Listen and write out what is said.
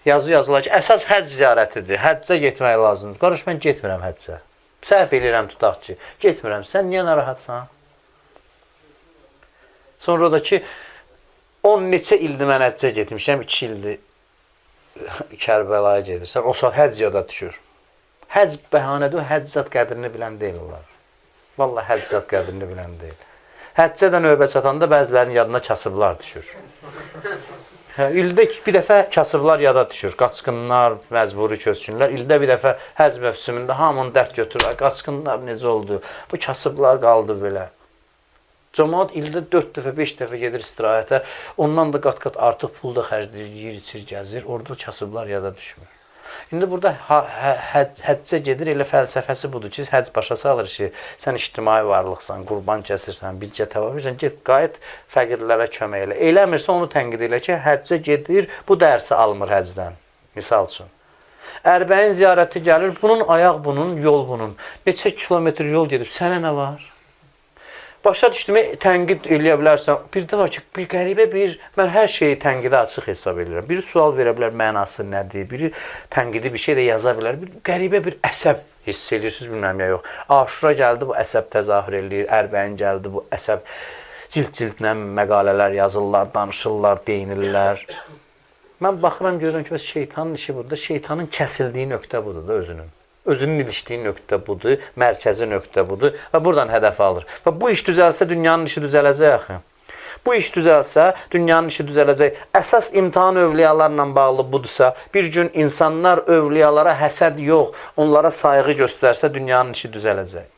Yazı yazılar ki, əsas həcc ziyarətidir, həccə getmək lazımdır. Qardaş, mən getmirəm həccə. Səhv eləyirəm, tutaq ki, getmirəm. Sən niyə narahatsan? Sonra da ki, 10 neçə ildir mən həccə getmişəm, 2 ildir Kərbəlaya gedirsən, o saat həcc yada düşür. Həcc bəhanədir, həcc zat qədrini bilən deyil onlar. Vallahi həcc zat qədrini bilən deyil. Həccə də növbə çatanda bəzilərinin yadına kasıblar düşür. İldə bir dəfə kasıblar yada düşür. Qaçqınlar, məcburi köçkünlər. İldə bir dəfə həcc mövsümündə hamını dərd götürür. Qaçqınlar necə oldu? Bu kasıblar qaldı belə. Cəmaət ildə 4 dəfə, 5 dəfə gedir istirahətə. Ondan da qat-qat artıq pul da xərcləyir, yeyir, içir, gəzir. Orada kasıblar yada düşmür. İndi burada həccə gedir, elə fəlsəfəsi budur ki, həcc başa salır ki, sən ictimai varlıqsan, qurban kəsirsən, bircə təvaf edirsən, get qayıt fəqirlərə kömək elə. Eləmirsə onu tənqid elə ki, həccə gedir, bu dərsi almır həccdən. Misal üçün. Ərbəyin ziyarəti gəlir, bunun ayaq bunun, yol bunun. Neçə kilometr yol gedib, sənə nə var? Başa düşdümü, tənqid eləyə bilərsən. Bir də var ki, bir qəribə mən hər şeyi tənqidə açıq hesab edirəm. Biri sual verə bilər, mənası nədir? Biri tənqidi bir şey də yaza bilər. Qəribə bir əsəb hiss edirsiniz, bilməm ya yox. Aşura gəldi, bu əsəb təzahür eləyir. Ərbəyin gəldi, bu əsəb cild-cildlə məqalələr yazırlar, danışırlar, deyinirlər. Mən baxıram, görürəm ki, şeytanın işi budur. Şeytanın kəsildiyi nöqtə budur da özünün. Özünün ilişdiyi nöqtə budur, mərkəzi nöqtə budur və buradan hədəf alır. Və bu iş düzəlsə, dünyanın işi düzələcək axı. Bu iş düzəlsə, dünyanın işi düzələcək. Əsas imtahan övliyalarla bağlı budursa, bir gün insanlar övliyalara həsəd yox, onlara sayğı göstərsə, dünyanın işi düzələcək.